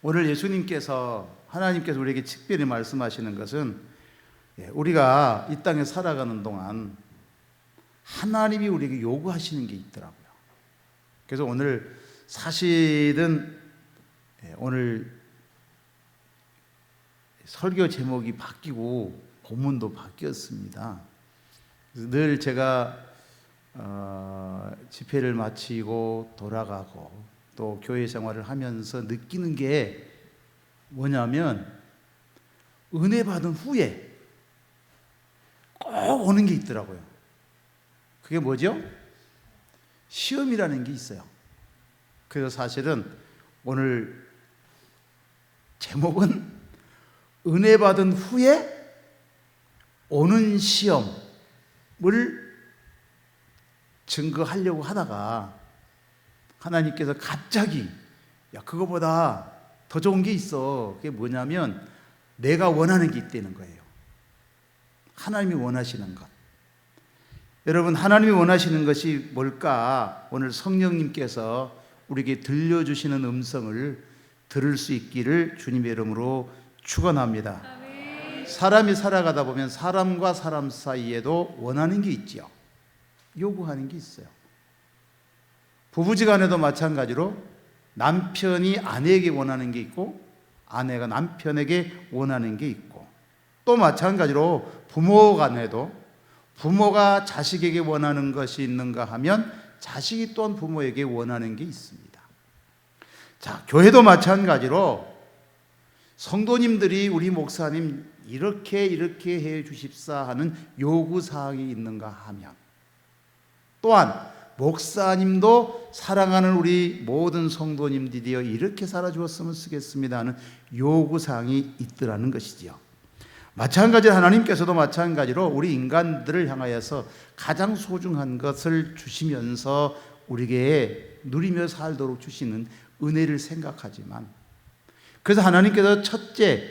오늘 하나님께서 우리에게 특별히 말씀하시는 것은 우리가 이 땅에 살아가는 동안 하나님이 우리에게 요구하시는 게 있더라고요. 그래서 오늘 사실은 오늘 설교 제목이 바뀌고 본문도 바뀌었습니다. 그래서 늘 제가 집회를 마치고 돌아가고 또 교회 생활을 하면서 느끼는 게 뭐냐면 은혜 받은 후에 꼭 오는 게 있더라고요. 그게 뭐죠? 시험이라는 게 있어요. 그래서 사실은 오늘 제목은 은혜 받은 후에 오는 시험을 증거하려고 하다가 하나님께서 갑자기 그거보다 더 좋은 게 있어. 그게 뭐냐면 내가 원하는 게 있다는 거예요. 하나님이 원하시는 것. 여러분, 하나님이 원하시는 것이 뭘까? 오늘 성령님께서 우리에게 들려주시는 음성을 들을 수 있기를 주님의 이름으로 축원합니다. 사람이 살아가다 보면 사람과 사람 사이에도 원하는 게 있지요. 요구하는 게 있어요. 부부지간에도 마찬가지로 남편이 아내에게 원하는 게 있고 아내가 남편에게 원하는 게 있고, 또 마찬가지로 부모간에도 부모가 자식에게 원하는 것이 있는가 하면 자식이 또한 부모에게 원하는 게 있습니다. 자, 교회도 마찬가지로 성도님들이 우리 목사님 이렇게 해 주십사 하는 요구사항이 있는가 하면, 또한 목사님도 사랑하는 우리 모든 성도님들이여 이렇게 살아주었으면 쓰겠습니다 하는 요구사항이 있더라는 것이지요. 마찬가지로 하나님께서도 마찬가지로 우리 인간들을 향하여서 가장 소중한 것을 주시면서 우리에게 누리며 살도록 주시는 은혜를 생각하지만, 그래서 하나님께서 첫째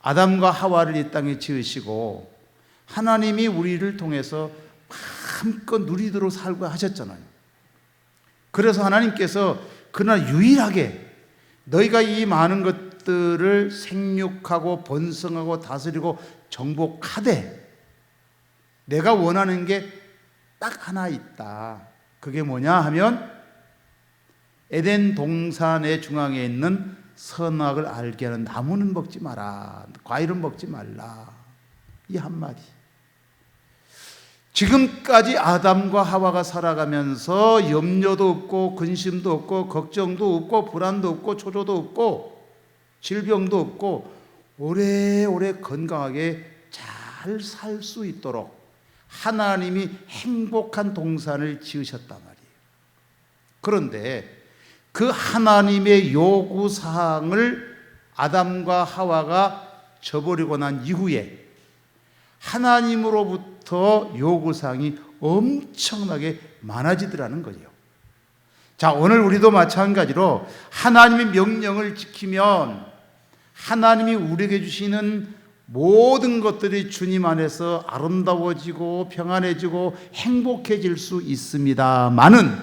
아담과 하와를 이 땅에 지으시고 하나님이 우리를 통해서 마음껏 누리도록 살고 하셨잖아요. 그래서 하나님께서 그날 유일하게 너희가 이 많은 것들을 생육하고 번성하고 다스리고 정복하되 내가 원하는 게 딱 하나 있다. 그게 뭐냐 하면 에덴 동산의 중앙에 있는 선악을 알게 하는 나무는 먹지 마라, 과일은 먹지 말라, 이 한마디. 지금까지 아담과 하와가 살아가면서 염려도 없고 근심도 없고 걱정도 없고 불안도 없고 초조도 없고 질병도 없고 오래오래 건강하게 잘 살 수 있도록 하나님이 행복한 동산을 지으셨단 말이에요. 그런데 그 하나님의 요구사항을 아담과 하와가 저버리고 난 이후에 하나님으로부터 요구사항이 엄청나게 많아지더라는 거예요. 자, 오늘 우리도 마찬가지로 하나님의 명령을 지키면 하나님이 우리에게 주시는 모든 것들이 주님 안에서 아름다워지고 평안해지고 행복해질 수 있습니다만은,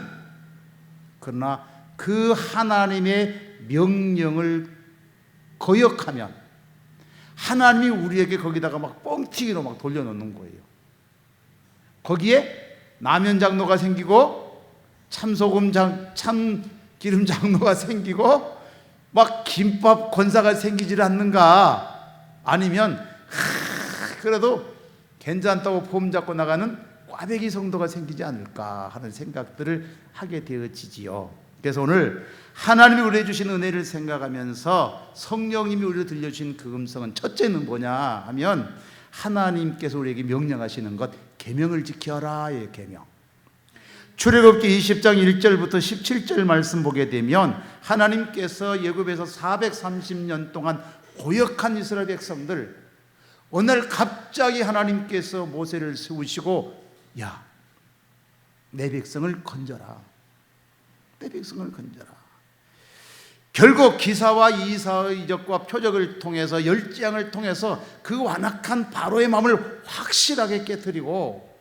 그러나 그 하나님의 명령을 거역하면 하나님이 우리에게 거기다가 막 뻥튀기로 막 돌려놓는 거예요. 거기에 라면 장로가 생기고 참기름 장로가 생기고 막 김밥 권사가 생기질 않는가? 아니면 그래도 괜찮다고 폼 잡고 나가는 꽈배기 성도가 생기지 않을까 하는 생각들을 하게 되어지지요. 그래서 오늘 하나님이 우리에게 주신 은혜를 생각하면서 성령님이 우리를 들려주신 그 음성은 첫째는 뭐냐 하면 하나님께서 우리에게 명령하시는 것, 계명을 지켜라. 예, 계명. 출애굽기 20장 1절부터 17절 말씀 보게 되면 하나님께서 애굽에서 430년 동안 고역한 이스라엘 백성들, 어느 날 갑자기 하나님께서 모세를 세우시고 야, 내 백성을 건져라. 내 백성을 건져라. 결국 기사와 이사의 이적과 표적을 통해서 열재앙을 통해서 그 완악한 바로의 마음을 확실하게 깨뜨리고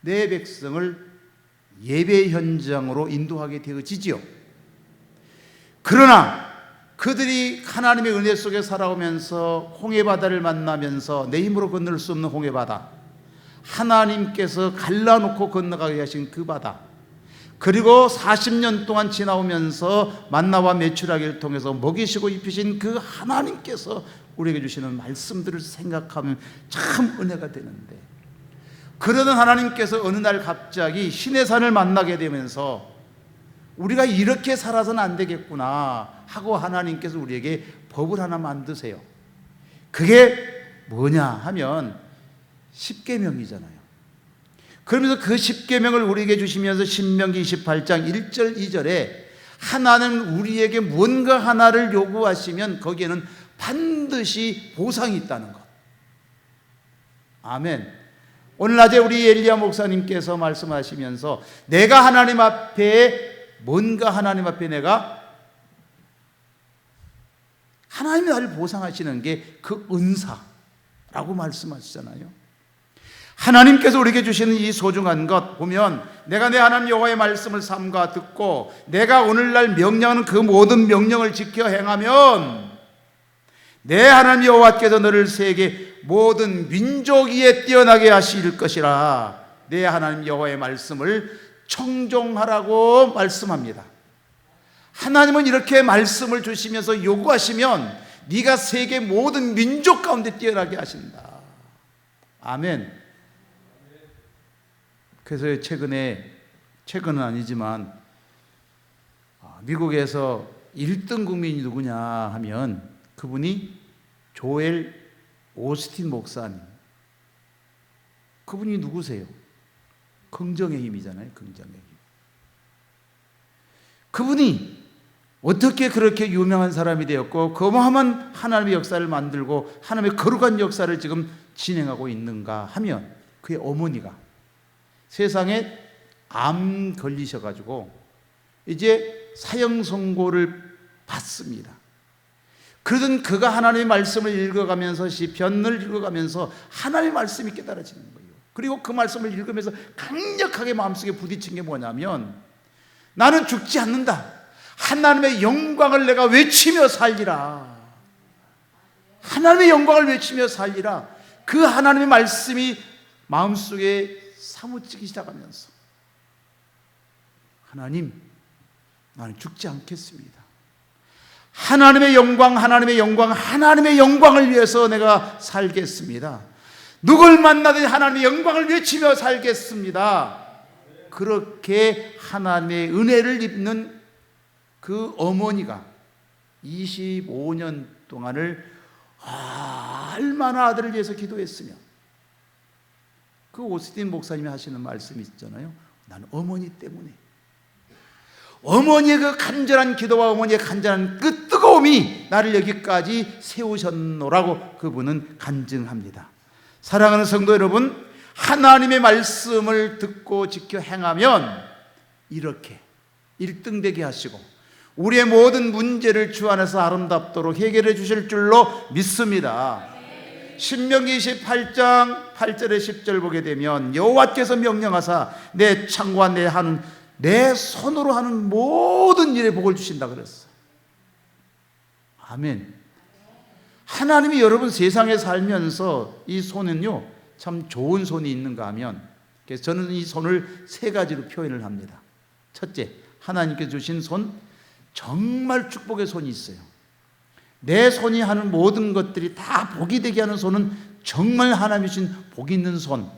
내 백성을 예배 현장으로 인도하게 되어지지요. 그러나 그들이 하나님의 은혜 속에 살아오면서 홍해바다를 만나면서 내 힘으로 건널 수 없는 홍해바다, 하나님께서 갈라놓고 건너가게 하신 그 바다, 그리고 40년 동안 지나오면서 만나와 메추라기를 통해서 먹이시고 입히신 그 하나님께서 우리에게 주시는 말씀들을 생각하면 참 은혜가 되는데, 그러던 하나님께서 어느 날 갑자기 시내산을 만나게 되면서 우리가 이렇게 살아서는 안 되겠구나 하고 하나님께서 우리에게 법을 하나 만드세요. 그게 뭐냐 하면 십계명이잖아요. 그러면서 그 십계명을 우리에게 주시면서 신명기 28장 1절 2절에 하나는 우리에게 뭔가 하나를 요구하시면 거기에는 반드시 보상이 있다는 것. 아멘. 오늘 낮에 우리 엘리야 목사님께서 말씀하시면서 내가 하나님 앞에 뭔가 하나님 앞에 내가 하나님이 나를 보상하시는 게 그 은사라고 말씀하시잖아요. 하나님께서 우리에게 주시는 이 소중한 것 보면, 내가 내 하나님 여호와의 말씀을 삼가 듣고 내가 오늘날 명령하는 그 모든 명령을 지켜 행하면 내 하나님 여호와께서 너를 세계 모든 민족 위에 뛰어나게 하실 것이라. 내 하나님 여호와의 말씀을 청종하라고 말씀합니다. 하나님은 이렇게 말씀을 주시면서 요구하시면 네가 세계 모든 민족 가운데 뛰어나게 하신다. 아멘. 그래서 최근은 아니지만 미국에서 1등 국민이 누구냐 하면 그분이 조엘 오스틴 목사님. 그분이 누구세요? 긍정의 힘이잖아요. 긍정의 힘. 그분이 어떻게 그렇게 유명한 사람이 되었고 거마한 하나님의 역사를 만들고 하나님의 거룩한 역사를 지금 진행하고 있는가 하면, 그의 어머니가 세상에 암 걸리셔가지고 이제 사형 선고를 받습니다. 그러던 그가 하나님의 말씀을 읽어가면서 시편을 읽어가면서 하나님의 말씀이 깨달아지는 거예요. 그리고 그 말씀을 읽으면서 강력하게 마음속에 부딪힌 게 뭐냐면, 나는 죽지 않는다. 하나님의 영광을 내가 외치며 살리라. 하나님의 영광을 외치며 살리라. 그 하나님의 말씀이 마음속에 사무치기 시작하면서, 하나님, 나는 죽지 않겠습니다. 하나님의 영광, 하나님의 영광, 하나님의 영광을 위해서 내가 살겠습니다. 누굴 만나든 하나님의 영광을 외치며 살겠습니다. 그렇게 하나님의 은혜를 입는 그 어머니가 25년 동안을 얼마나 아들을 위해서 기도했으며, 그 오스틴 목사님이 하시는 말씀이 있잖아요. 나는 어머니 때문에, 어머니의 그 간절한 기도와 어머니의 간절한 그 뜨거움이 나를 여기까지 세우셨노라고 그분은 간증합니다. 사랑하는 성도 여러분, 하나님의 말씀을 듣고 지켜 행하면 이렇게 1등 되게 하시고 우리의 모든 문제를 주 안에서 아름답도록 해결해 주실 줄로 믿습니다. 신명기 28장 8절에 10절 보게 되면, 여호와께서 명령하사 내 창과 내 하는 내 손으로 하는 모든 일에 복을 주신다 그랬어요. 아멘. 하나님이 여러분 세상에 살면서 이 손은요 참 좋은 손이 있는가 하면, 그래서 저는 이 손을 세 가지로 표현을 합니다. 첫째, 하나님께 주신 손, 정말 축복의 손이 있어요. 내 손이 하는 모든 것들이 다 복이 되게 하는 손은 정말 하나님이 주신 복 있는 손.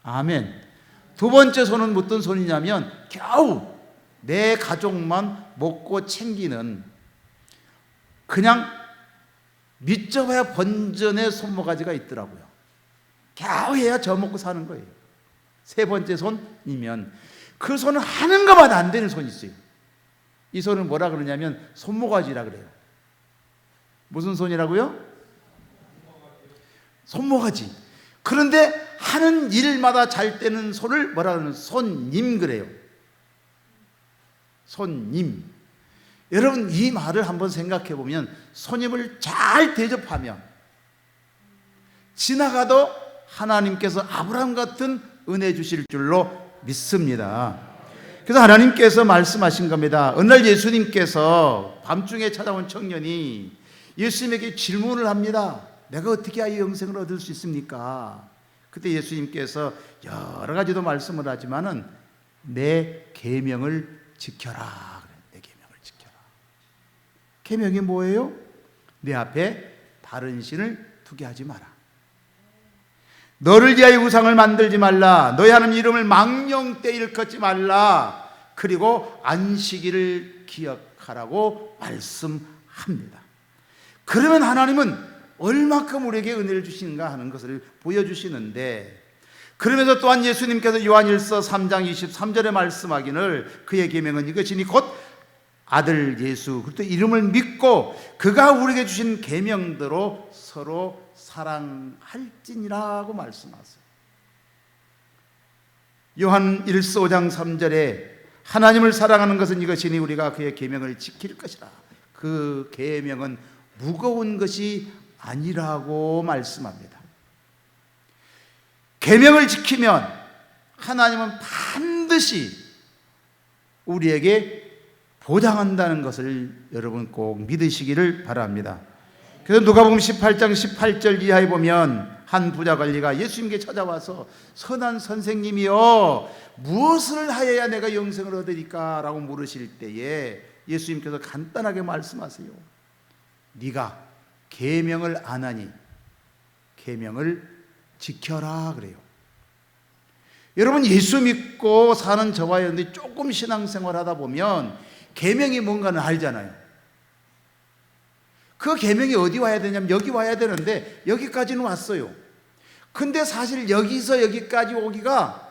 아멘. 두 번째 손은 어떤 손이냐면, 겨우 내 가족만 먹고 챙기는, 그냥 밑접어야 번전의 손모가지가 있더라고요. 겨우 해야 저 먹고 사는 거예요. 세 번째 손이면 그 손은 하는 것만 안 되는 손이 있어요. 이 손은 뭐라 그러냐면 손모가지라 그래요. 무슨 손이라고요? 손모가지. 그런데 하는 일마다 잘 되는 손을 뭐라 그러는, 손님 그래요. 손님. 여러분, 이 말을 한번 생각해 보면, 손님을 잘 대접하면 지나가도 하나님께서 아브라함 같은 은혜 주실 줄로 믿습니다. 그래서 하나님께서 말씀하신 겁니다. 어느 날 예수님께서 밤중에 찾아온 청년이 예수님에게 질문을 합니다. 내가 어떻게 하여 영생을 얻을 수 있습니까? 그때 예수님께서 여러 가지도 말씀을 하지만은 내 계명을 지켜라. 내 계명을 지켜라. 계명이 뭐예요? 내 앞에 다른 신을 두게 하지 마라. 너를 위하여 우상을 만들지 말라. 너희 하나님 이름을 망령되이 일컫지 말라. 그리고 안식일을 기억하라고 말씀합니다. 그러면 하나님은 얼마큼 우리에게 은혜를 주시는가 하는 것을 보여주시는데, 그러면서 또한 예수님께서 요한일서 3장 23절에 말씀하기를 그의 계명은 이것이니 곧 아들 예수 그리스도 이름을 믿고 그가 우리에게 주신 계명대로 서로 사랑할지니라고 말씀하세요. 요한 1서 5장 3절에 하나님을 사랑하는 것은 이것이니 우리가 그의 계명을 지킬 것이라. 그 계명은 무거운 것이 아니라고 말씀합니다. 계명을 지키면 하나님은 반드시 우리에게 보장한다는 것을 여러분 꼭 믿으시기를 바랍니다. 그래서 누가복음 18장 18절 이하에 보면 한 부자 관리가 예수님께 찾아와서 선한 선생님이여 무엇을 하여야 내가 영생을 얻으리까? 라고 물으실 때에 예수님께서 간단하게 말씀하세요. 네가 계명을 안 하니 계명을 지켜라 그래요. 여러분 예수 믿고 사는 저와 여러분들이 조금 신앙생활 하다 보면 계명이 뭔가는 알잖아요. 그 계명이 어디 와야 되냐면 여기 와야 되는데 여기까지는 왔어요. 근데 사실 여기서 여기까지 오기가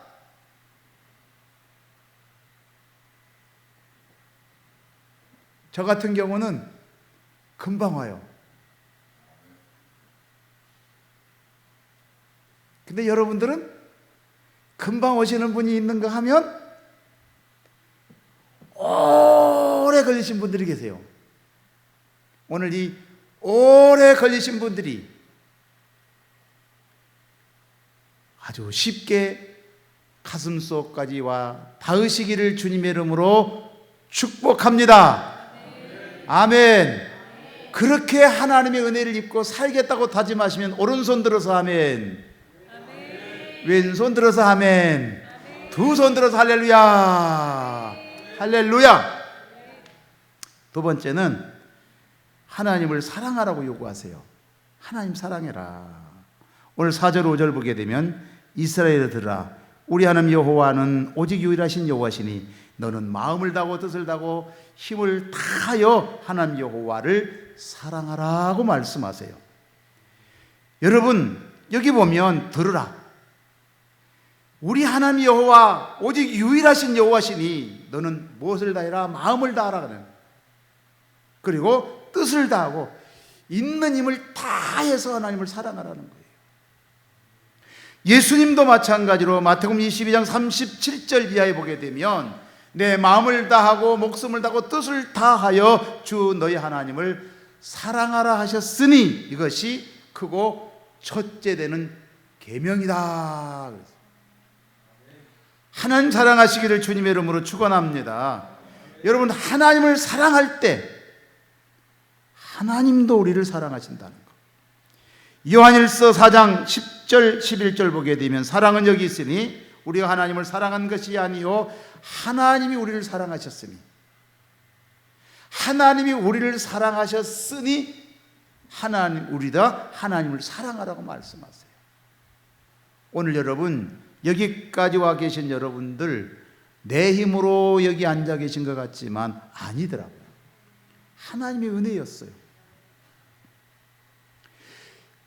저 같은 경우는 금방 와요. 근데 여러분들은 금방 오시는 분이 있는가 하면 오래 걸리신 분들이 계세요. 오늘 이 오래 걸리신 분들이 아주 쉽게 가슴속까지 와 닿으시기를 주님의 이름으로 축복합니다. 아멘. 그렇게 하나님의 은혜를 입고 살겠다고 다짐하시면 오른손 들어서 아멘, 왼손 들어서 아멘, 두 손 들어서 할렐루야, 할렐루야. 두 번째는 하나님을 사랑하라고 요구하세요. 하나님 사랑해라. 오늘 4절 5절 보게 되면 이스라엘아 들으라 우리 하나님 여호와는 오직 유일하신 여호와시니 너는 마음을 다하고 뜻을 다하고 힘을 다하여 하나님 여호와를 사랑하라고 말씀하세요. 여러분 여기 보면 들으라 우리 하나님 여호와 오직 유일하신 여호와시니 너는 무엇을 다해라? 마음을 다하라. 그리고 뜻을 다하고 있는 힘을 다해서 하나님을 사랑하라는 거예요. 예수님도 마찬가지로 마태복음 22장 37절 이하에 보게 되면 내 마음을 다하고 목숨을 다하고 뜻을 다하여 주 너희 하나님을 사랑하라 하셨으니 이것이 크고 첫째 되는 계명이다. 하나님 사랑하시기를 주님의 이름으로 축원합니다. 여러분 하나님을 사랑할 때 하나님도 우리를 사랑하신다는 것. 요한일서 4장 10절 11절 보게 되면 사랑은 여기 있으니 우리가 하나님을 사랑한 것이 아니요 하나님이 우리를 사랑하셨으니 하나님이 우리를 사랑하셨으니 우리가 하나님을 사랑하라고 말씀하세요. 오늘 여러분 여기까지 와 계신 여러분들 내 힘으로 여기 앉아 계신 것 같지만 아니더라고요. 하나님의 은혜였어요.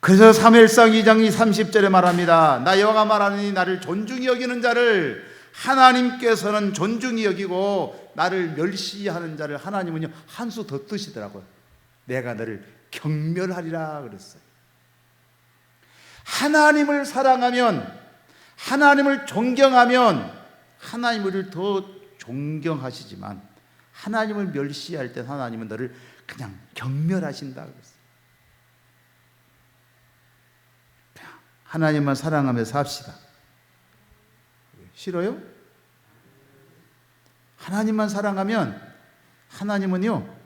그래서 사무엘상 2장 30절에 말합니다. 나 여호와가 말하니 나를 존중히 여기는 자를 하나님께서는 존중히 여기고 나를 멸시하는 자를 하나님은요 한 수 더 뜨시더라고요. 내가 너를 경멸하리라 그랬어요. 하나님을 사랑하면 하나님을 존경하면 하나님 우리를 더 존경하시지만 하나님을 멸시할 때 하나님은 너를 그냥 경멸하신다 그랬어요. 하나님만 사랑하며 삽시다. 싫어요? 하나님만 사랑하면 하나님은요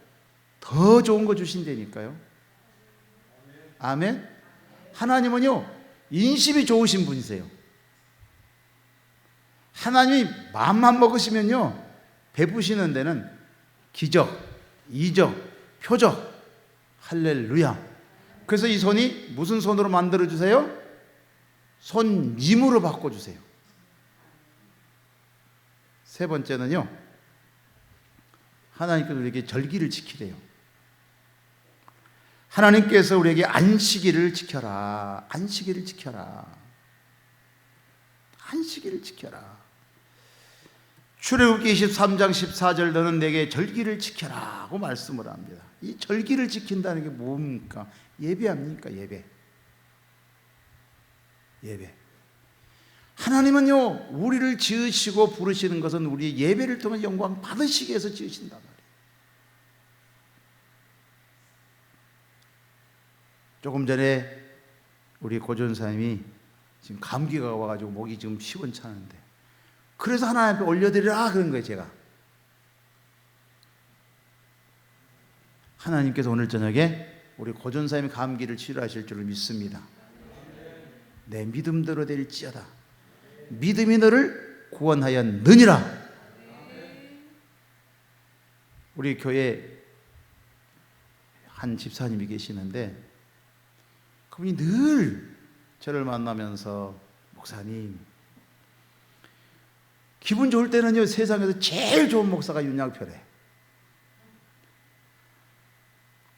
더 좋은 거 주신다니까요. 아멘. 하나님은요 인심이 좋으신 분이세요. 하나님이 마음만 먹으시면요 베푸시는 데는 기적, 이적, 표적, 할렐루야. 그래서 이 손이 무슨 손으로 만들어 주세요? 손님으로 바꿔주세요. 세 번째는요, 하나님께서 우리에게 절기를 지키래요. 하나님께서 우리에게 안식일을 지켜라. 안식일을 지켜라. 안식일을 지켜라. 출애굽기 23장 14절 너는 내게 절기를 지켜라 하고 말씀을 합니다. 이 절기를 지킨다는 게 뭡니까? 예배 아닙니까? 예배. 예배. 하나님은요 우리를 지으시고 부르시는 것은 우리의 예배를 통해 영광 받으시기 위해서 지으신단 말이에요. 조금 전에 우리 고전사님이 지금 감기가 와가지고 목이 지금 시원찮은데 그래서 하나님 앞에 올려드리라 그런 거예요. 제가 하나님께서 오늘 저녁에 우리 고전사님의 감기를 치료하실 줄을 믿습니다. 내 믿음대로 될지어다. 믿음이 너를 구원하였느니라. 우리 교회 한 집사님이 계시는데 그분이 늘 저를 만나면서 목사님 기분 좋을 때는요 세상에서 제일 좋은 목사가 윤양표래.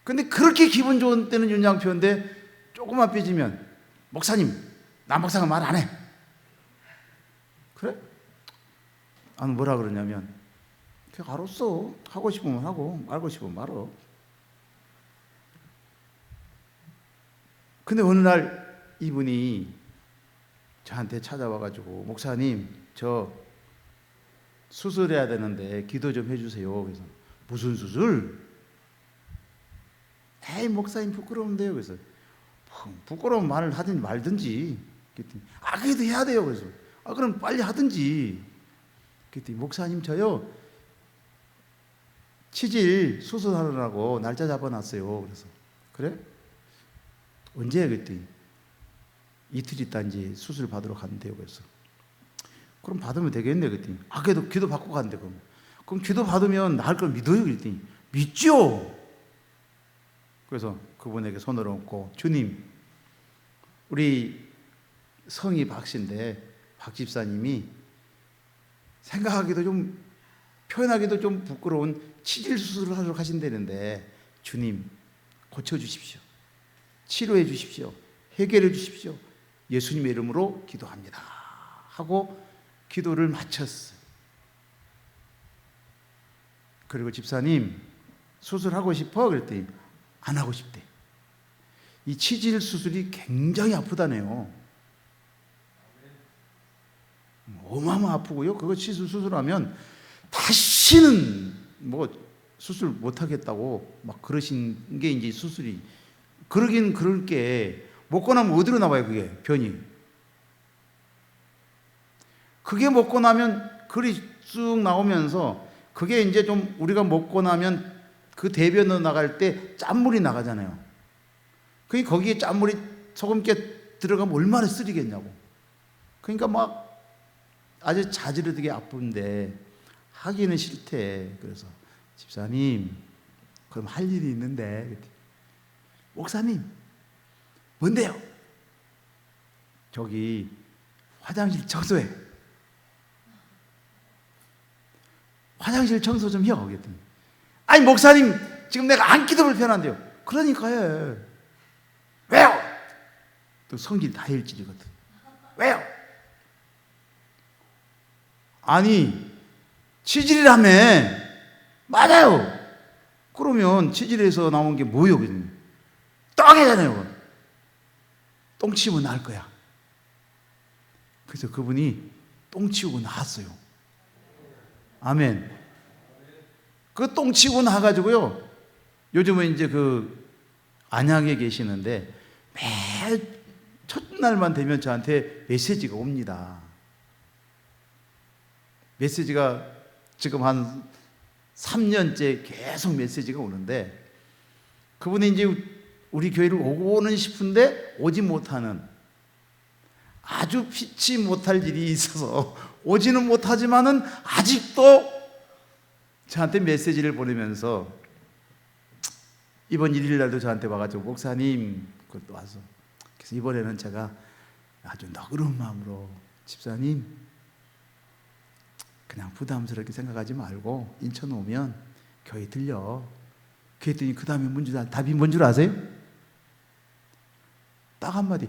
근데 그렇게 기분 좋은 때는 윤양표인데 조금만 삐지면 목사님 남목사가 말 안 해. 그래? 나는 뭐라 그러냐면 그냥 알았어. 하고 싶으면 하고 말고 싶으면 말어. 근데 어느 날 이분이 저한테 찾아와가지고 목사님 저 수술해야 되는데 기도 좀 해주세요. 그래서 무슨 수술? 에이 목사님 부끄러운데요. 그래서 부끄러운 말을 하든지 말든지. 그랬더니 그래도 해야 돼요. 그래서 그럼 빨리 하든지. 그랬더니 목사님 저요 치질 수술하느라고 날짜 잡아놨어요. 그래서 그래? 언제? 그랬더니 이틀 있다 이제 수술 받으러 간대요. 그래서 그럼 받으면 되겠네. 그랬더니 그래도 기도 받고 간대. 그럼 기도 받으면 나을 걸 믿어요. 그랬더니 믿죠. 그래서 그분에게 손을 얹고 주님 우리 성이 박씨인데 박 집사님이 생각하기도 좀 표현하기도 좀 부끄러운 치질 수술을 하도록 하신다는데 주님 고쳐주십시오. 치료해 주십시오. 해결해 주십시오. 예수님의 이름으로 기도합니다 하고 기도를 마쳤어요. 그리고 집사님 수술하고 싶어? 그랬더니 안 하고 싶대. 이 치질 수술이 굉장히 아프다네요. 어마어마 아프고요. 그거 치질 수술하면 다시는 뭐 수술 못 하겠다고 막 그러신 게 이제 수술이 그러긴 그럴 게 먹고 나면 어디로 나와요? 그게 변이. 그게 먹고 나면 글이 쑥 나오면서 그게 이제 좀 우리가 먹고 나면 그 대변으로 나갈 때 짠물이 나가잖아요. 그게 거기에 짠물이 소금깨 들어가면 얼마나 쓰리겠냐고. 그러니까 막 아주 자지러지게 아픈데 하기는 싫대. 그래서 집사님 그럼 할 일이 있는데 목사님 뭔데요? 저기 화장실 청소해. 화장실 청소 좀 해요. 그랬더니 아니 목사님 지금 내가 앉기도 불편한데요. 그러니까 해. 왜요? 또 성질 다혈질이거든. 왜요? 아니 치질이라며. 맞아요. 그러면 치질에서 나온 게 뭐예요? 똥이잖아요. 똥 치우고 나을 거야. 그래서 그분이 똥 치우고 나왔어요. 아멘. 그 똥 치고 나가지고요. 요즘은 이제 그 안양에 계시는데 매 첫날만 되면 저한테 메시지가 옵니다. 메시지가 지금 한 3년째 계속 메시지가 오는데, 그분이 이제 우리 교회를 오고는 싶은데 오지 못하는, 아주 피치 못할 일이 있어서 오지는 못하지만은 아직도 저한테 메시지를 보내면서 이번 1일 날도 저한테 와가지고, 목사님, 그것도 와서, 그래서 이번에는 제가 아주 너그러운 마음으로, 집사님, 그냥 부담스럽게 생각하지 말고 인천 오면 교회 들려. 그랬더니 그 다음에 답이 뭔 줄 아세요? 딱 한마디,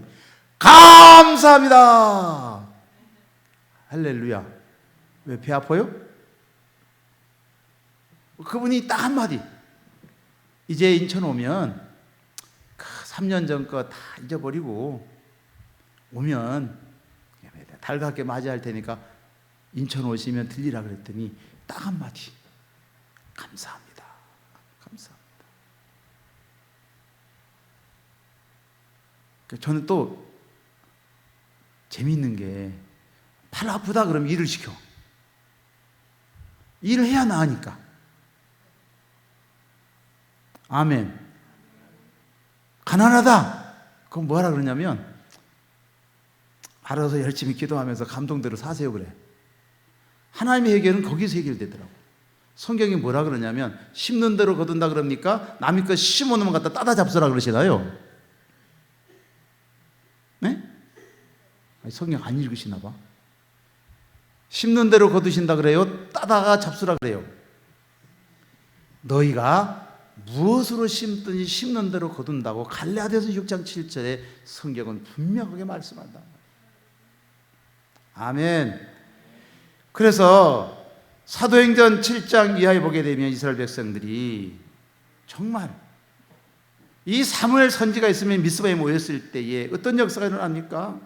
감사합니다. 할렐루야. 왜 배 아파요? 그분이 딱 한마디, 이제 인천 오면 3년 전 거 다 잊어버리고 오면 달갑게 맞이할 테니까 인천 오시면 들리라 그랬더니 딱 한마디, 감사합니다. 감사합니다. 저는 또 재미있는 게, 팔 아프다 그러면 일을 시켜. 일을 해야 나으니까. 아멘. 가난하다, 그럼 뭐라 그러냐면, 알아서 열심히 기도하면서 감동대로 사세요 그래. 하나님의 해결은 거기서 해결되더라고. 성경이 뭐라 그러냐면, 심는 대로 거둔다 그럽니까? 남의 거 심어놓으면 갖다 따다 잡수라 그러시나요? 네? 성경 안 읽으시나 봐. 심는 대로 거두신다 그래요? 따다가 잡수라 그래요? 너희가 무엇으로 심든지 심는 대로 거둔다고 갈라디아서 6장 7절에 성경은 분명하게 말씀한다. 아멘. 그래서 사도행전 7장 이하에 보게 되면 이스라엘 백성들이 정말 이 사무엘 선지가 있으면 미스바에 모였을 때에 어떤 역사가 일어납니까?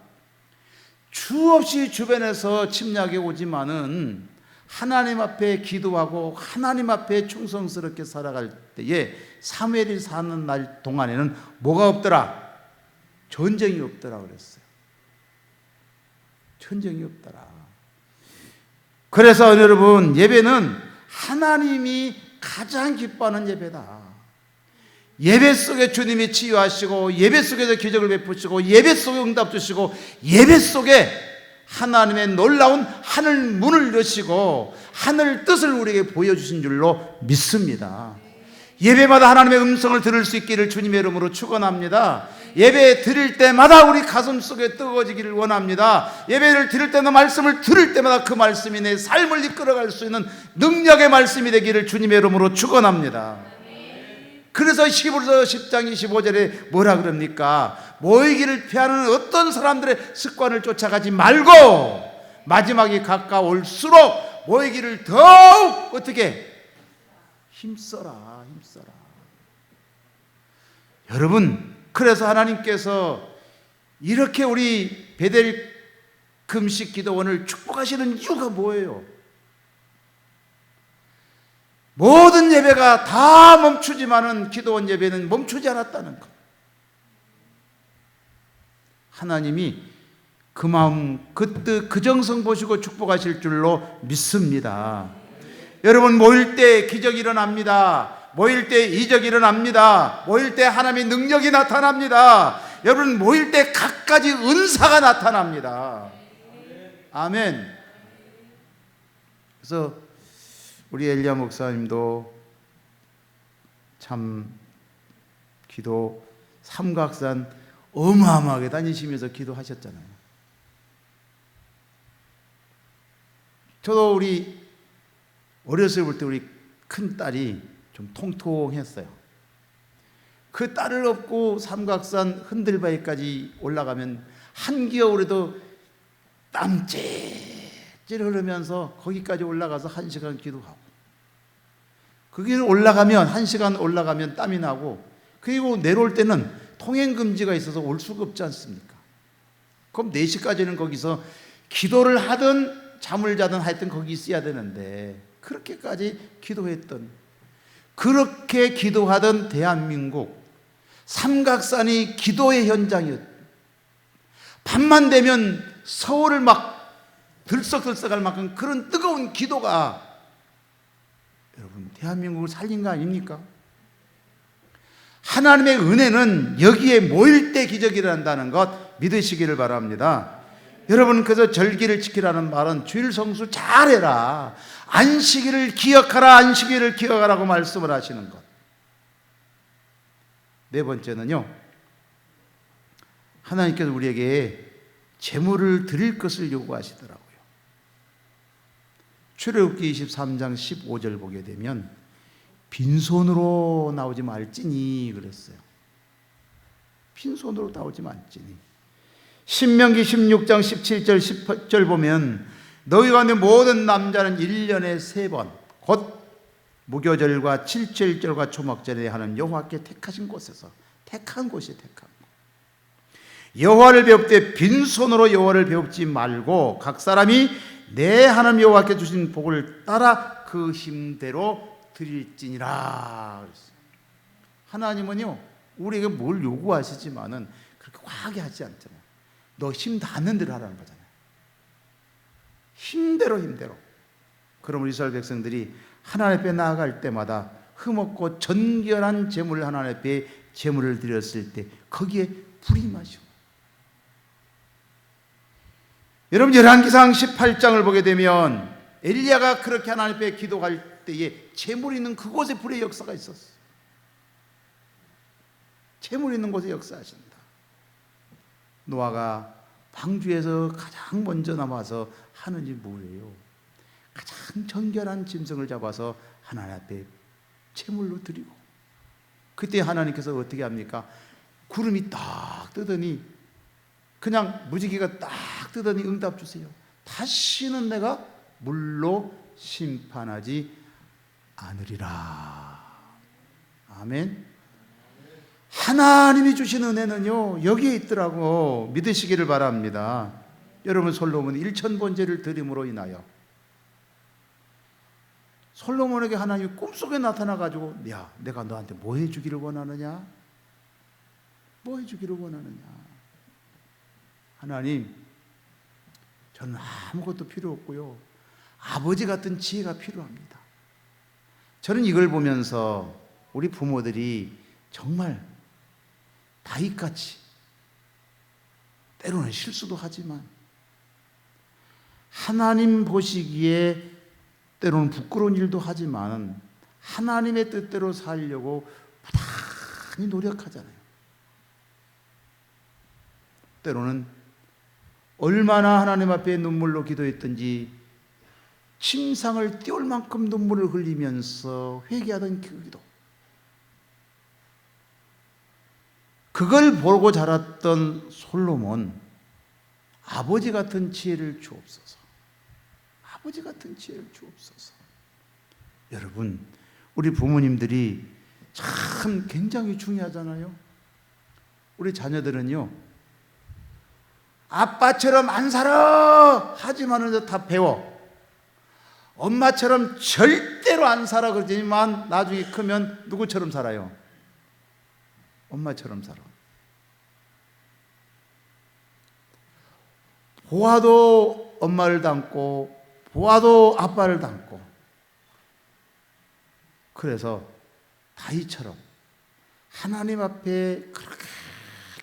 주 없이 주변에서 침략해 오지만은 하나님 앞에 기도하고 하나님 앞에 충성스럽게 살아갈 때에 사무엘이 사는 날 동안에는 뭐가 없더라? 전쟁이 없더라 그랬어요. 전쟁이 없더라. 그래서 여러분, 예배는 하나님이 가장 기뻐하는 예배다. 예배 속에 주님이 치유하시고, 예배 속에서 기적을 베푸시고, 예배 속에 응답 주시고, 예배 속에 하나님의 놀라운 하늘 문을 여시고 하늘 뜻을 우리에게 보여주신 줄로 믿습니다. 예배마다 하나님의 음성을 들을 수 있기를 주님의 이름으로 축원합니다. 예배 드릴 때마다 우리 가슴 속에 뜨거워지기를 원합니다. 예배를 드릴 때마다, 말씀을 들을 때마다 그 말씀이 내 삶을 이끌어갈 수 있는 능력의 말씀이 되기를 주님의 이름으로 축원합니다. 그래서 히브리서 10장 25절에 뭐라 그럽니까? 모이기를 피하는 어떤 사람들의 습관을 쫓아가지 말고 마지막이 가까울수록 모이기를 더욱 어떻게? 힘써라. 여러분, 그래서 하나님께서 이렇게 우리 베델 금식 기도원을 축복하시는 이유가 뭐예요? 모든 예배가 다 멈추지만은 기도원 예배는 멈추지 않았다는 것. 하나님이 그 마음, 그 뜻, 그 정성 보시고 축복하실 줄로 믿습니다. 여러분, 모일 때 기적이 일어납니다. 모일 때 이적이 일어납니다. 모일 때 하나님의 능력이 나타납니다. 여러분, 모일 때 갖가지 은사가 나타납니다. 아멘. 그래서 우리 엘리야 목사님도 참 기도 삼각산 어마어마하게 다니시면서 기도하셨잖아요. 저도 우리 어렸을 때 우리 큰 딸이 좀 통통했어요. 그 딸을 업고 삼각산 흔들바위까지 올라가면 한겨울에도 땀 찔찔 흐르면서 거기까지 올라가서 1시간 기도하고, 거기를 올라가면 1시간 올라가면 땀이 나고, 그리고 내려올 때는 통행금지가 있어서 올 수가 없지 않습니까? 그럼 4시까지는 거기서 기도를 하든 잠을 자든 하여튼 거기 있어야 되는데, 그렇게까지 기도했던, 그렇게 기도하던 대한민국 삼각산이 기도의 현장이었. 밤만 되면 서울을 막 들썩들썩할 만큼 그런 뜨거운 기도가 여러분, 대한민국을 살린 거 아닙니까? 하나님의 은혜는 여기에 모일 때 기적이 일어난다는 것 믿으시기를 바랍니다. 여러분, 그래서 절기를 지키라는 말은 주일 성수 잘해라, 안식일을 기억하라, 안식일을 기억하라고 말씀을 하시는 것. 네 번째는요, 하나님께서 우리에게 제물을 드릴 것을 요구하시더라고요. 출애굽기 23장 15절 보게 되면 빈손으로 나오지 말지니 그랬어요. 빈손으로 나오지 말지니. 신명기 16장 17절 18절 보면 너희 가운데 모든 남자는 1년에 3번 곧 무교절과 칠칠절과 초막절에 하는 여호와께 택하신 곳에서, 택한 곳이 택한 곳, 여호와를 배웁되 빈손으로 여호와를 배웁지 말고 각 사람이 내 하나님 여호와께 주신 복을 따라 그 힘대로 드릴지니라 그랬어요. 하나님은요, 우리에게 뭘 요구하시지만은 그렇게 과하게 하지 않잖아요. 너 힘 닿는 대로 하라는 거잖아요. 힘대로. 그러면 이스라엘 백성들이 하나님 앞에 나아갈 때마다 흠없고 정결한 제물을 하나님 앞에 제물을 드렸을 때 거기에 불이 임하시고, 여러분 열왕기상 18장을 보게 되면 엘리야가 그렇게 하나님 앞에 기도할 때에 제물이 있는 그곳에 불의 역사가 있었어요. 제물이 있는 곳에 역사하신다. 노아가 방주에서 가장 먼저 남아서 하는 일이 뭐예요? 가장 정결한 짐승을 잡아서 하나님 앞에 제물로 드리고, 그때 하나님께서 어떻게 합니까? 구름이 딱 뜨더니, 그냥 무지개가 딱 뜨더니 응답 주세요. 다시는 내가 물로 심판하지 않으리라. 아멘. 하나님이 주신 은혜는요 여기에 있더라고. 믿으시기를 바랍니다. 여러분, 솔로몬은 1000번제를 드림으로 인하여 솔로몬에게 하나님이 꿈속에 나타나가지고, 야, 내가 너한테 뭐 해주기를 원하느냐? 뭐 해주기를 원하느냐? 하나님, 저는 아무것도 필요 없고요, 아버지 같은 지혜가 필요합니다. 저는 이걸 보면서 우리 부모들이 정말 다윗같이 때로는 실수도 하지만 하나님 보시기에 때로는 부끄러운 일도 하지만 하나님의 뜻대로 살려고 부단히 노력하잖아요. 때로는 얼마나 하나님 앞에 눈물로 기도했든지 침상을 띄울 만큼 눈물을 흘리면서 회개하던 그 기도, 그걸 보고 자랐던 솔로몬, 아버지 같은 지혜를 주옵소서. 아버지 같은 지혜를 주옵소서. 여러분, 우리 부모님들이 참 굉장히 중요하잖아요. 우리 자녀들은요, 아빠처럼 안 살아 하지만은 다 배워. 엄마처럼 절대로 안 살아 그러지만 나중에 크면 누구처럼 살아요? 엄마처럼 살아. 보아도 엄마를 닮고 보아도 아빠를 닮고, 그래서 다윗처럼 하나님 앞에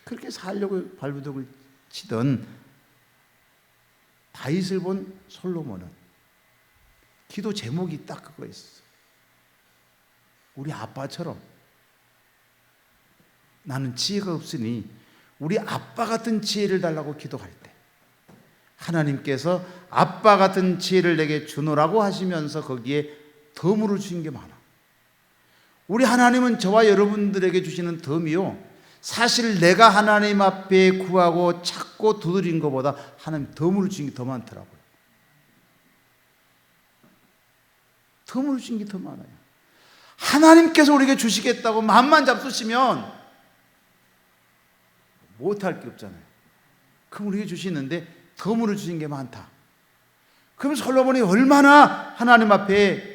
그렇게 살려고 발버둥을 치던 다윗을 본 솔로몬은 기도 제목이 딱 그거였어. 우리 아빠처럼 나는 지혜가 없으니 우리 아빠 같은 지혜를 달라고 기도할 때 하나님께서 아빠 같은 지혜를 내게 주노라고 하시면서 거기에 덤으로 주신 게 많아. 우리 하나님은 저와 여러분들에게 주시는 덤이요, 사실 내가 하나님 앞에 구하고 찾고 두드린 것보다 하나님 덤으로 주신 게 더 많더라고요. 덤으로 주신 게 더 많아요. 하나님께서 우리에게 주시겠다고 마음만 잡수시면 못할 게 없잖아요. 그럼 우리에게 주시는데 덤으로 주신 게 많다. 그럼 솔로몬이 얼마나 하나님 앞에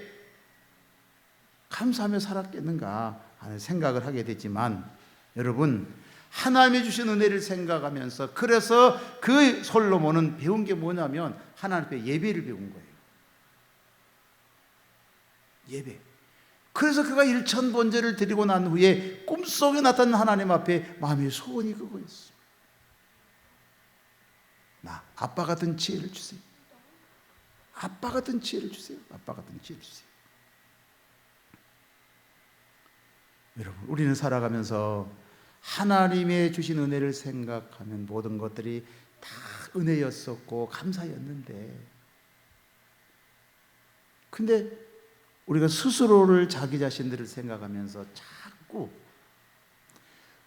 감사하며 살았겠는가 하는 생각을 하게 되지만, 여러분, 하나님이 주신 은혜를 생각하면서, 그래서 그 솔로몬은 배운 게 뭐냐면 하나님 앞에 예배를 배운 거예요. 예배. 그래서 그가 일천번제를 드리고 난 후에 꿈속에 나타난 하나님 앞에 마음의 소원이 그거였어. 나 아빠 같은 지혜를 주세요. 아빠 같은 지혜를 주세요. 아빠 같은 지혜를 주세요. 여러분, 우리는 살아가면서 하나님의 주신 은혜를 생각하면 모든 것들이 다 은혜였었고 감사였는데, 근데 우리가 스스로를, 자기 자신들을 생각하면서 자꾸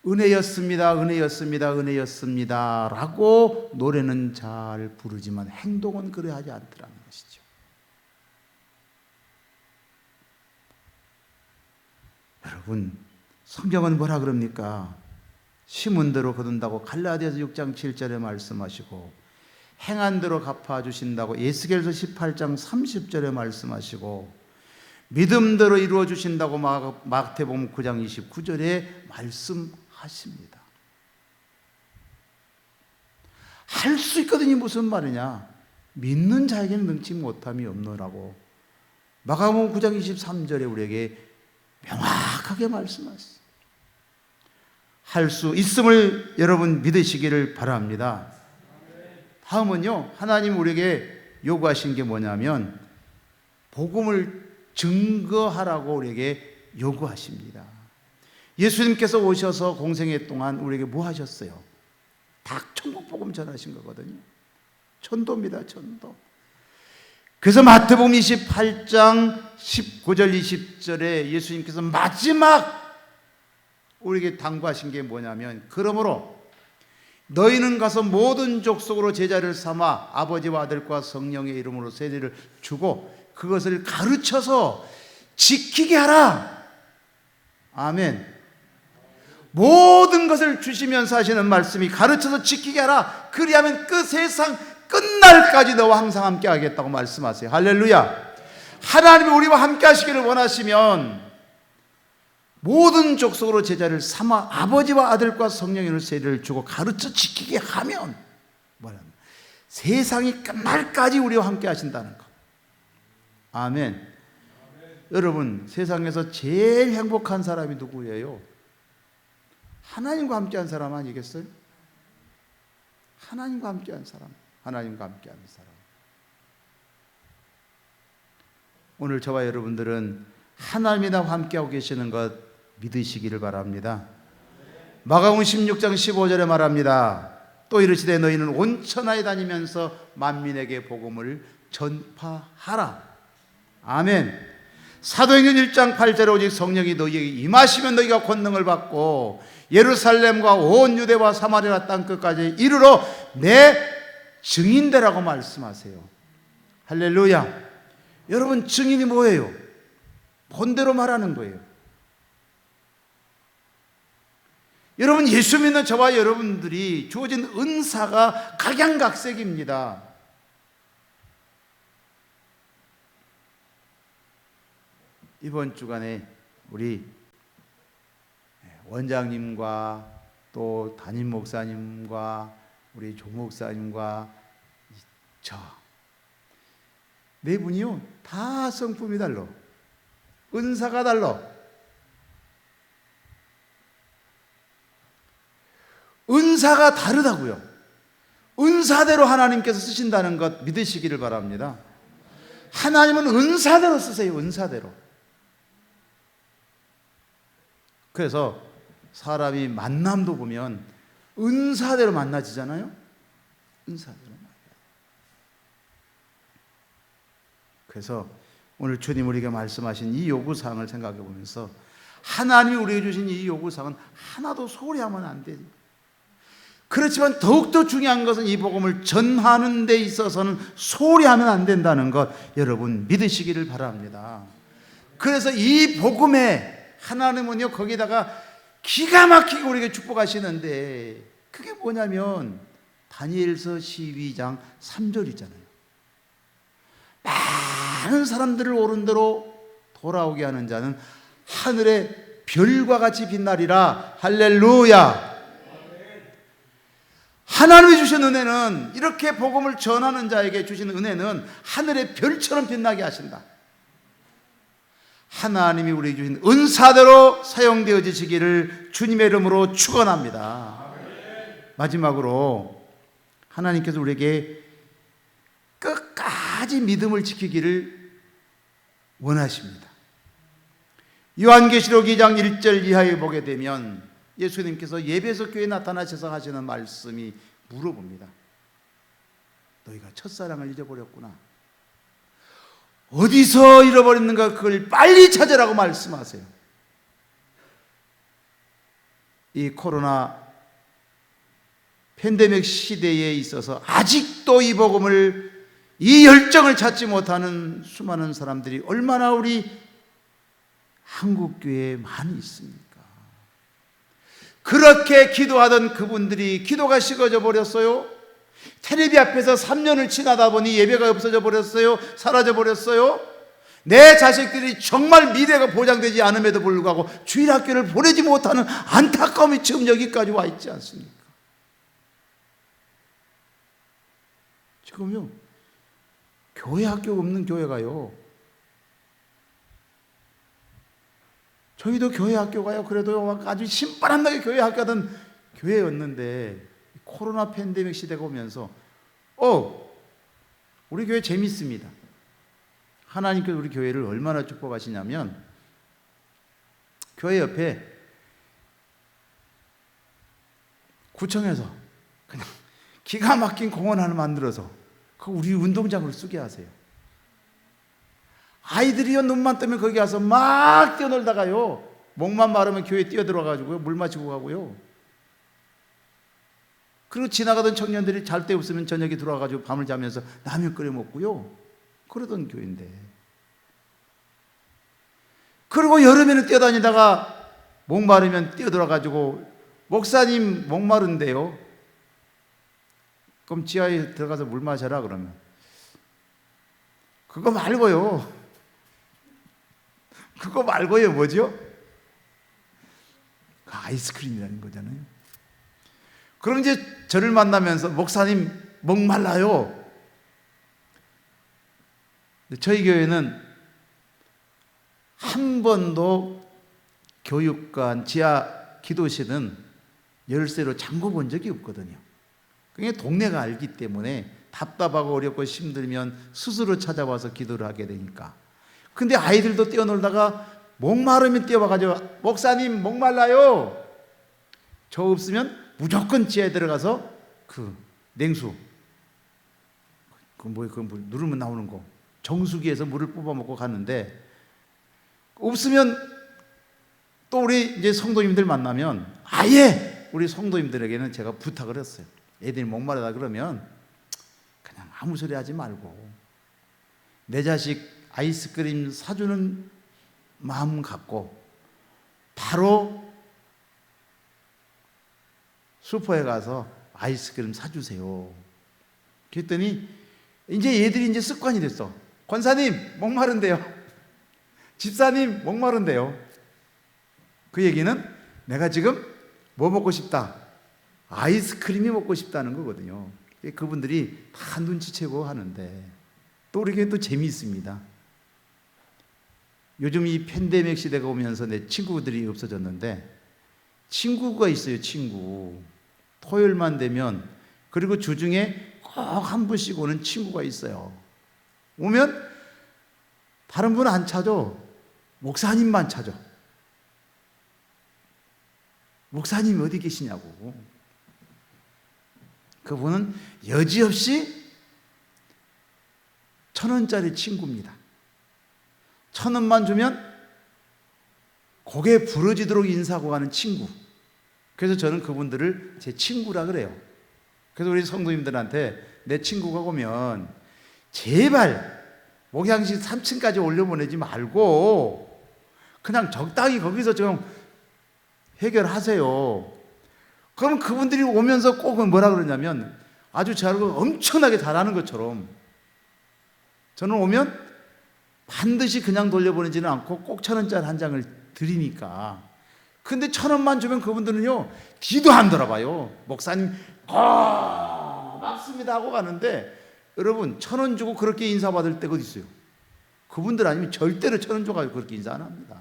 은혜였습니다, 은혜였습니다, 은혜였습니다 라고 노래는 잘 부르지만 행동은 그래 하지 않더라는 것이죠. 여러분, 성경은 뭐라 그럽니까? 심은 대로 거둔다고 갈라디아서 6장 7절에 말씀하시고, 행한 대로 갚아주신다고 에스겔서 18장 30절에 말씀하시고, 믿음대로 이루어 주신다고 마태복음 9장 29절에 말씀하십니다. 할 수 있거든요. 무슨 말이냐? 믿는 자에게는 능치 못함이 없노라고 마가복음 9장 23절에 우리에게 명확하게 말씀하셨어요. 할 수 있음을 여러분 믿으시기를 바랍니다. 다음은요, 하나님 우리에게 요구하신 게 뭐냐면 복음을 증거하라고 우리에게 요구하십니다. 예수님께서 오셔서 공생애 동안 우리에게 뭐 하셨어요? 다 천국 복음 전하신 거거든요. 전도입니다, 전도. 그래서 마태복음 28장 19절 20절에 예수님께서 마지막 우리에게 당부하신 게 뭐냐면, 그러므로 너희는 가서 모든 족속으로 제자를 삼아 아버지와 아들과 성령의 이름으로 세례를 주고 그것을 가르쳐서 지키게 하라. 아멘. 모든 것을 주시면서 하시는 말씀이 가르쳐서 지키게 하라. 그리하면 그 세상 끝날까지 너와 항상 함께 하겠다고 말씀하세요. 할렐루야. 하나님이 우리와 함께 하시기를 원하시면 모든 족속으로 제자를 삼아 아버지와 아들과 성령의 세례를 주고 가르쳐 지키게 하면 뭐냐면 세상이 끝날까지 우리와 함께 하신다는 것. 아멘. 여러분, 세상에서 제일 행복한 사람이 누구예요? 하나님과 함께한 사람 아니겠어요? 하나님과 함께한 사람, 하나님과 함께하는 사람. 오늘 저와 여러분들은 하나님이랑 함께하고 계시는 것 믿으시기를 바랍니다. 마가복음 16장 15절에 말합니다. 또 이르시되 너희는 온 천하에 다니면서 만민에게 복음을 전파하라. 아멘. 사도행전 1장 8절에 오직 성령이 너희에게 임하시면 너희가 권능을 받고 예루살렘과 온 유대와 사마리아 땅 끝까지 이르러 내 증인되라고 말씀하세요. 할렐루야. 여러분, 증인이 뭐예요? 본대로 말하는 거예요. 여러분, 예수 믿는 저와 여러분들이 주어진 은사가 각양각색입니다. 이번 주간에 우리 원장님과 또 담임 목사님과 우리 조 목사님과 저 네 분이요, 다 성품이 달라. 은사가 달라. 은사가 다르다고요. 은사대로 하나님께서 쓰신다는 것 믿으시기를 바랍니다. 하나님은 은사대로 쓰세요. 은사대로. 그래서 사람이 만남도 보면 은사대로 만나지잖아요. 은사대로 만나요. 그래서 오늘 주님 우리에게 말씀하신 이 요구사항을 생각해 보면서 하나님이 우리에게 주신 이 요구사항은 하나도 소홀히 하면 안 돼요. 그렇지만 더욱더 중요한 것은 이 복음을 전하는 데 있어서는 소홀히 하면 안 된다는 것 여러분 믿으시기를 바랍니다. 그래서 이 복음에 하나님은요, 거기다가 기가 막히게 우리에게 축복하시는데 그게 뭐냐면 다니엘서 12장 3절이잖아요. 많은 사람들을 옳은 대로 돌아오게 하는 자는 하늘의 별과 같이 빛나리라. 할렐루야. 하나님이 주신 은혜는, 이렇게 복음을 전하는 자에게 주신 은혜는 하늘의 별처럼 빛나게 하신다. 하나님이 우리에게 주신 은사대로 사용되어지시기를 주님의 이름으로 축원합니다. 마지막으로 하나님께서 우리에게 끝까지 믿음을 지키기를 원하십니다. 요한계시록 2장 1절 이하에 보게 되면 예수님께서 예배석 교회에 나타나셔서 하시는 말씀이 물어봅니다. 너희가 첫사랑을 잊어버렸구나. 어디서 잃어버렸는가 그걸 빨리 찾으라고 말씀하세요. 이 코로나 팬데믹 시대에 있어서 아직도 이 복음을, 이 열정을 찾지 못하는 수많은 사람들이 얼마나 우리 한국교회에 많이 있습니까? 그렇게 기도하던 그분들이 기도가 식어져 버렸어요. 텔레비 앞에서 3년을 지나다 보니 예배가 없어져 버렸어요. 사라져 버렸어요. 내 자식들이 정말 미래가 보장되지 않음에도 불구하고 주일학교를 보내지 못하는 안타까움이 지금 여기까지 와 있지 않습니까? 지금요, 교회 학교 없는 교회가요, 저희도 교회 학교가요, 그래도 아주 신바람나게 교회 학교하던 교회였는데 코로나 팬데믹 시대가 오면서 우리 교회 재밌습니다. 하나님께서 우리 교회를 얼마나 축복하시냐면, 교회 옆에 구청에서 그냥 기가 막힌 공원 하나 만들어서 우리 운동장으로 쓰게 하세요. 아이들이요, 눈만 뜨면 거기 가서 막 뛰어놀다가요, 목만 마르면 교회 뛰어들어가지고요, 물 마시고 가고요. 그리고 지나가던 청년들이 잘 데 없으면 저녁에 들어와가지고 밤을 자면서 라면 끓여 먹고요, 그러던 교회인데. 그리고 여름에는 뛰어다니다가 목마르면 뛰어들어가지고, 목사님 목마른데요, 그럼 지하에 들어가서 물 마셔라 그러면, 그거 말고요 뭐죠? 아이스크림이라는 거잖아요. 그럼 이제 저를 만나면서 목사님 목말라요. 저희 교회는 한 번도 교육관 지하 기도실은 열쇠로 잠궈 본 적이 없거든요. 그게 동네가 알기 때문에 답답하고 어렵고 힘들면 스스로 찾아와서 기도를 하게 되니까. 근데 아이들도 뛰어놀다가 목마르면 뛰어와가지고 목사님 목말라요. 저 없으면 무조건 지하에 들어가서 그 냉수, 그 누르면 나오는 거, 정수기에서 물을 뽑아 먹고 가는데, 없으면 또 우리 이제 성도님들 만나면 아예 우리 성도님들에게는 제가 부탁을 했어요. 애들이 목마르다 그러면 그냥 아무 소리 하지 말고 내 자식 아이스크림 사주는 마음 갖고 바로 슈퍼에 가서 아이스크림 사주세요. 그랬더니 이제 얘들이 이제 습관이 됐어. 권사님 목마른데요, 집사님 목마른데요. 그 얘기는 내가 지금 뭐 먹고 싶다, 아이스크림이 먹고 싶다는 거거든요. 그분들이 다 눈치채고 하는데, 또 우리 교회는 또 재미있습니다. 요즘 이 팬데믹 시대가 오면서 내 친구들이 없어졌는데, 친구가 있어요. 친구 토요일만 되면, 그리고 주중에 꼭 한 분씩 오는 친구가 있어요. 오면 다른 분 안 찾아, 목사님만 찾아. 목사님 어디 계시냐고. 그분은 여지없이 1,000원짜리 친구입니다. 1,000원만 주면 고개 부러지도록 인사하고 가는 친구. 그래서 저는 그분들을 제 친구라 그래요. 그래서 우리 성도님들한테 내 친구가 오면 제발 목양식 3층까지 올려보내지 말고 그냥 적당히 거기서 좀 해결하세요. 그럼 그분들이 오면서 꼭 뭐라 그러냐면, 아주 저를 엄청나게 잘하는 것처럼, 저는 오면 반드시 그냥 돌려보내지는 않고 꼭 1,000원짜리 한 장을 드리니까. 근데 1,000원만 주면 그분들은요, 뒤도 안 돌아봐요. 목사님 맞습니다 하고 가는데, 여러분 1,000원 주고 그렇게 인사받을 때가 어디 있어요? 그분들 아니면 절대로 천원조가 그렇게 인사 안 합니다.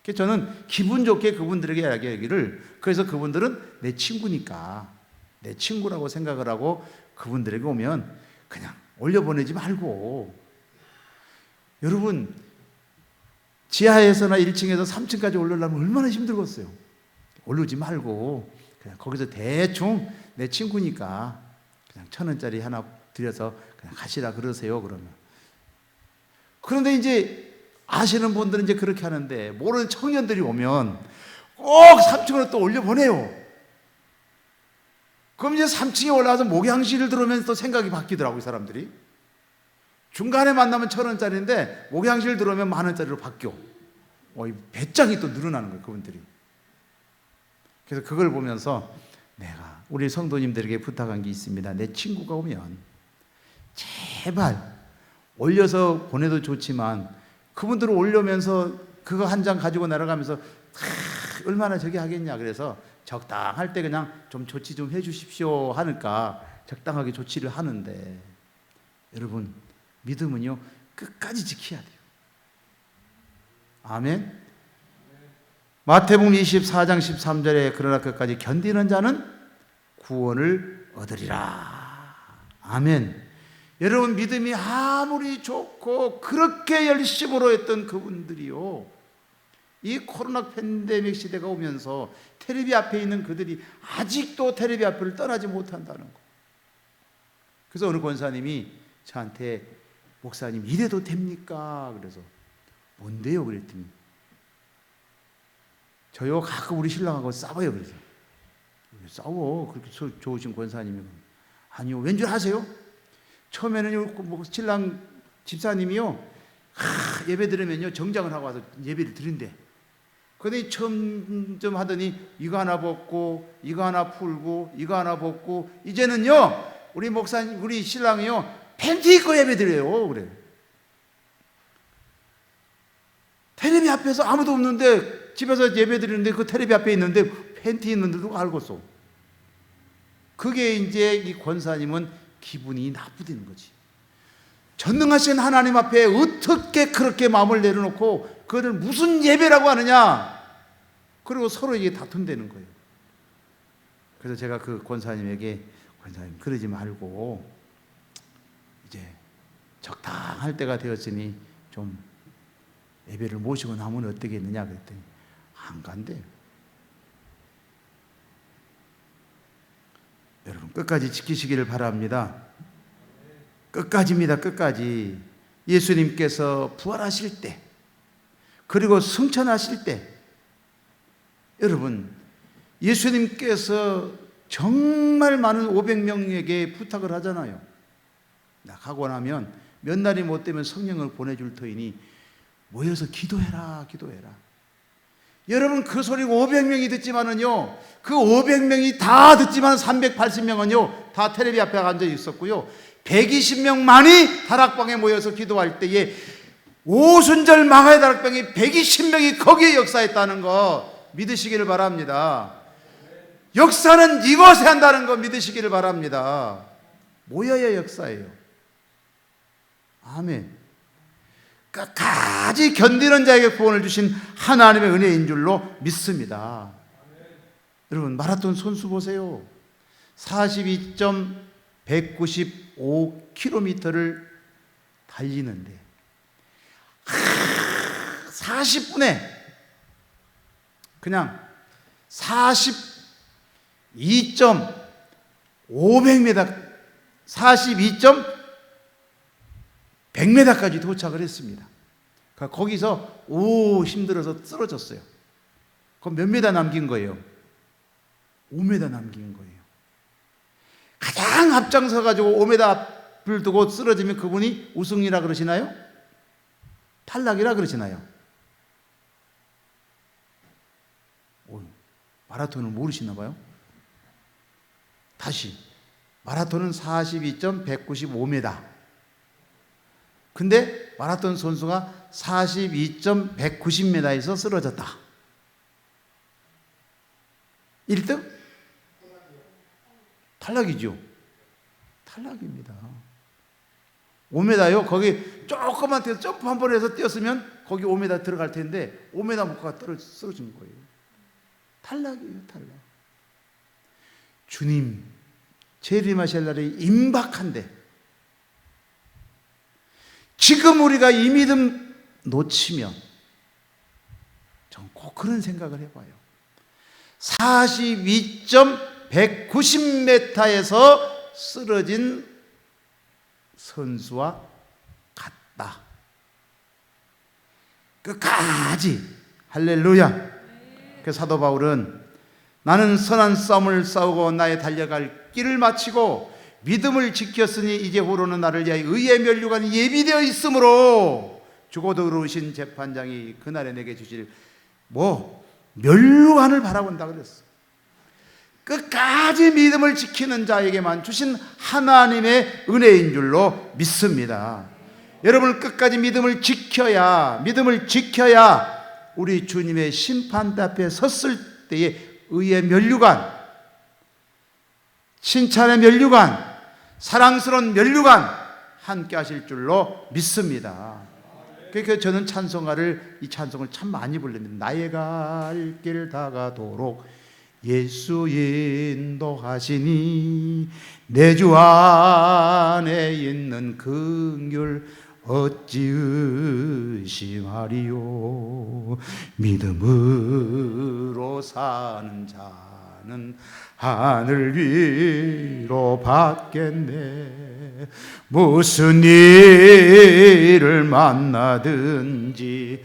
그래서 저는 기분 좋게 그분들에게 이야기하기를, 그래서 그분들은 내 친구니까 내 친구라고 생각을 하고 그분들에게 오면 그냥 올려보내지 말고, 여러분 지하에서나 1층에서 3층까지 올라오려면 얼마나 힘들겠어요. 올르지 말고 그냥 거기서 대충 내 친구니까 그냥 1,000원짜리 하나 드려서 그냥 가시라 그러세요. 그러면. 그런데 이제 아시는 분들은 이제 그렇게 하는데, 모르는 청년들이 오면 꼭 3층으로 또 올려보내요. 그럼 이제 3층에 올라가서 목양실을 들어오면 또 생각이 바뀌더라고요, 사람들이. 중간에 만나면 1,000원짜리인데 목양실 들어오면 10,000원짜리로 바뀌어. 배짱이 또 늘어나는 거예요, 그분들이. 그래서 그걸 보면서 내가 우리 성도님들에게 부탁한 게 있습니다. 내 친구가 오면 제발 올려서 보내도 좋지만 그분들을 올려면서 그거 한 장 가지고 날아가면서 얼마나 저기 하겠냐, 그래서 적당할 때 그냥 좀 조치 좀 해주십시오 하니까 적당하게 조치를 하는데, 여러분 믿음은요 끝까지 지켜야 돼요. 아멘. 마태복음 24장 13절에 그러나 끝까지 견디는 자는 구원을 얻으리라. 아멘. 여러분 믿음이 아무리 좋고 그렇게 열심으로 했던 그분들이요, 이 코로나 팬데믹 시대가 오면서 텔레비 앞에 있는 그들이 아직도 텔레비 앞을 떠나지 못한다는 거. 그래서 어느 권사님이 저한테 목사님 이래도 됩니까? 그래서 뭔데요? 그랬더니 저요 가끔 우리 신랑하고 싸워요. 그래서 싸워? 그렇게 좋으신 권사님이. 아니요. 왠 줄 아세요? 처음에는 신랑 집사님이요 예배 드리면요 정장을 하고 와서 예배를 드린대. 그런데 점점 하더니 이거 하나 벗고 이거 하나 풀고 이거 하나 벗고 이제는요 우리 목사님 우리 신랑이요 팬티 입고 예배 드려요. 그래. 텔레비 앞에서 아무도 없는데 집에서 예배 드리는데 그 텔레비 앞에 있는데 팬티 있는데 누가 알겠어. 그게 이제 이 권사님은 기분이 나쁘다는 거지. 전능하신 하나님 앞에 어떻게 그렇게 마음을 내려놓고 그걸 무슨 예배라고 하느냐. 그리고 서로 이게 다툰다는 거예요. 그래서 제가 그 권사님에게 권사님 그러지 말고 이제 적당할 때가 되었으니 좀 예배를 모시고 나면 어떻겠느냐 그랬더니 안 간대요. 여러분 끝까지 지키시기를 바랍니다. 끝까지입니다. 끝까지. 예수님께서 부활하실 때 그리고 승천하실 때 여러분 예수님께서 정말 많은 500명에게 부탁을 하잖아요. 나 가고 나면 몇 날이 못 되면 성령을 보내줄 터이니 모여서 기도해라 기도해라. 여러분 그 소리 500명이 듣지만은요 그 500명이 다 듣지만 380명은요 다 텔레비 앞에 앉아 있었고요 120명만이 다락방에 모여서 기도할 때에 오순절 망하의 다락방에 120명이 거기에 역사했다는 거 믿으시기를 바랍니다. 역사는 이곳에 한다는 거 믿으시기를 바랍니다. 모여야 역사예요. 아멘. 끝까지 견디는 자에게 구원을 주신 하나님의 은혜인 줄로 믿습니다. 여러분 마라톤 선수 보세요. 42.195km를 달리는데 40분에 그냥 42.500m 42.100m까지 도착을 했습니다. 거기서 힘들어서 쓰러졌어요. 그럼 몇 메다 남긴 거예요? 5m 남긴 거예요. 가장 앞장서 가지고 5m 앞을 두고 쓰러지면 그분이 우승이라 그러시나요? 탈락이라 그러시나요? 마라톤을 모르시나 봐요. 다시 마라톤은 42.195m. 근데 마라톤 선수가 42.190m에서 쓰러졌다. 1등? 탈락이죠. 탈락입니다. 5m요. 거기 조금만 뛰어 점프 한 번 해서 뛰었으면 거기 5m 들어갈 텐데 5m 못 가가 쓰러진 거예요. 탈락이에요, 탈락. 주님 재림하실 날이 임박한데 지금 우리가 이 믿음 놓치면 전 꼭 그런 생각을 해봐요. 42.190m에서 쓰러진 선수와 같다. 끝까지 할렐루야. 그 사도 바울은 나는 선한 싸움을 싸우고 나의 달려갈 길을 마치고 믿음을 지켰으니 이제후로는 나를 위하여 의의 면류관이 예비되어 있으므로 죽어도 의로우신 재판장이 그날에 내게 주실 면류관을 바라본다 그랬어. 끝까지 믿음을 지키는 자에게만 주신 하나님의 은혜인 줄로 믿습니다. 여러분 끝까지 믿음을 지켜야 우리 주님의 심판대 앞에 섰을 때의 의의 면류관, 칭찬의 면류관, 사랑스러운 면류관 함께 하실 줄로 믿습니다. 그러니까 저는 이 찬송을 참 많이 부릅니다. 나의 갈 길 다가도록 예수 인도하시니 내 주 안에 있는 긍휼 어찌 의심하리요. 믿음으로 사는 자는 하늘 위로 받겠네. 무슨 일을 만나든지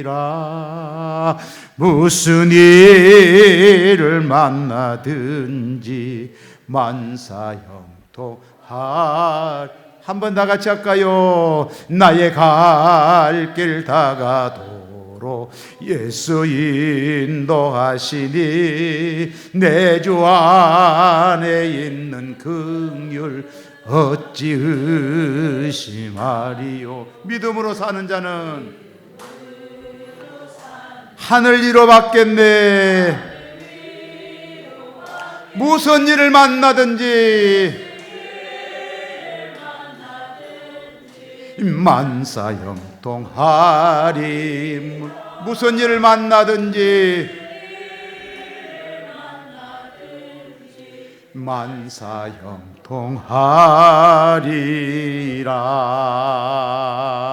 만사형통하리라. 무슨 일을 만나든지 만사형통하리라. 한번 다 같이 할까요? 나의 갈 길 다가도록 예수 인도하시니 내 주 안에 있는 긍휼 어찌 의심하리요. 믿음으로 사는 자는 하늘 위로 받겠네. 무슨 일을 만나든지 만사형통하리. 무슨 일을 만나든지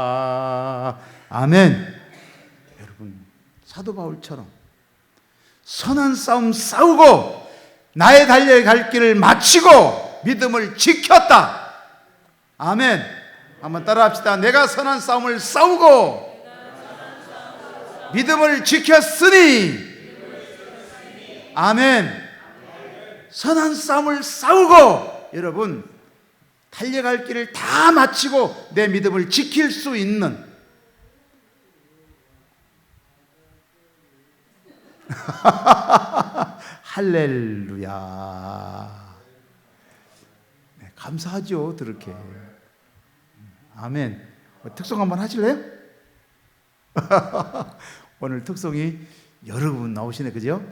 만사형통하리라. 아멘. 여러분 사도 바울처럼 선한 싸움 싸우고 나의 달려갈 길을 마치고 믿음을 지켰다. 아멘. 한번 따라합시다. 내가 선한 싸움을 싸우고 믿음을 지켰으니. 아멘. 선한 싸움을 싸우고 여러분 달려갈 길을 다 마치고 내 믿음을 지킬 수 있는 할렐루야. 네, 감사하죠. 그렇게. 아멘. 특송 한번 하실래요? 오늘 특송이 여러 분 나오시네, 그죠?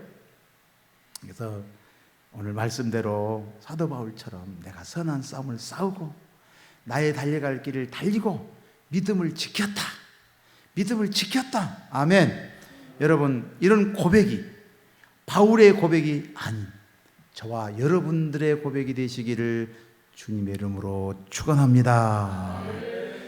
그래서 오늘 말씀대로 사도 바울처럼 내가 선한 싸움을 싸우고 나의 달려갈 길을 달리고 믿음을 지켰다. 믿음을 지켰다. 아멘. 여러분 이런 고백이 바울의 고백이 아닌 저와 여러분들의 고백이 되시기를 주님의 이름으로 축원합니다.